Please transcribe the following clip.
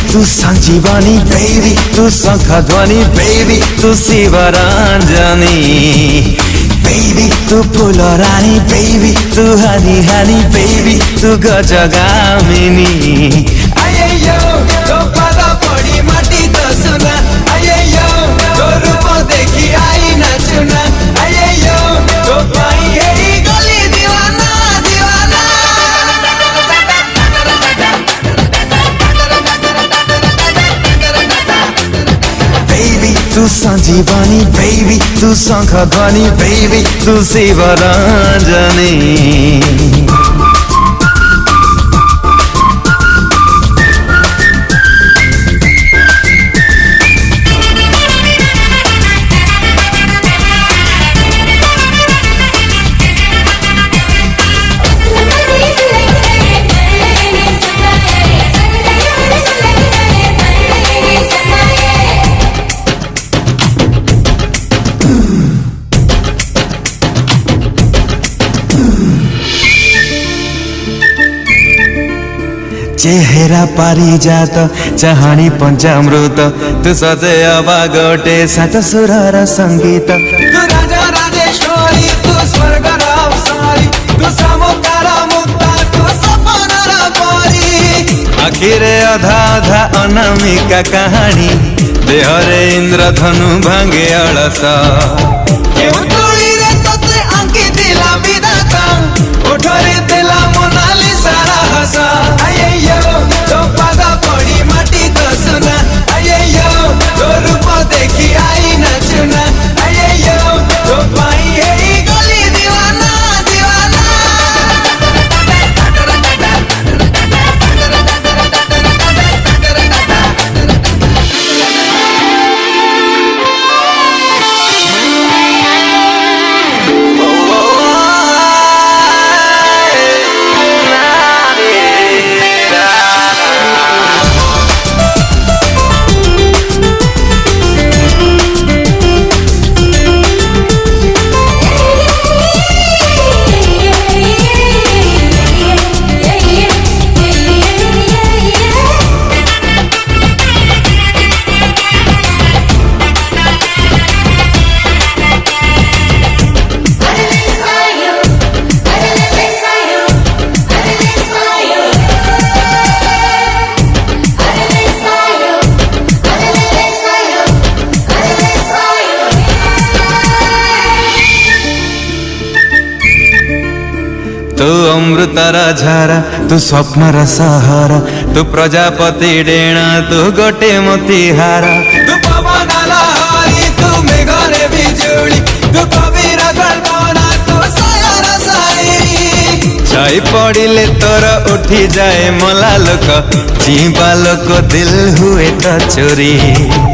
तू संजीवनी बेबी, तू शंखध्वनि बेबी, तू शिवरंजनी बेबी, तू फूल रानी बेबी, तू हनी हनी बेबी, तू गजगामिनी। आय्यो तो पादा पड़ी माटी तो सुना, आय्यो तो रूप देखी आई ना चुना, आय्यो तो पाई है गली दीवाना दीवाना। तू संजीवनी बेबी, तू शंखध्वनि बेबी, तू शिवरंजनी। चेहरा पारिजात चाहनी पंचामृत, तू सजे अबागटे सात सुरर संगीत। तू राजा राजेश्वरी, तू स्वर्गर अप्सरी, तू समुद्र मुक्ता, तू सपनर परी। आखिरे अधा अधा अनामिका कहानी, देहरे इंद्रधनु भांगे अलस। उठरे तेला मोनालिसा हस। आय्यो तो पादा पड़ी माटी तो सुना, आय्यो तो रूप देखी आई ना चुना, आय्यो तो पाई है गली दीवाना दीवाना। तू अमृतर झारा, तू स्वप्नर सहारा, तू प्रजापति डेणा, तू गोटे मोतीहारा। तू पवन लहरी, तू मेघरे बिजुली, तू कबीर कल्पना, तू शायर शायरी। छाई पड़िले तोर उठी जाए मला लोक, जीवा लोक दिल हुए तो चोरी।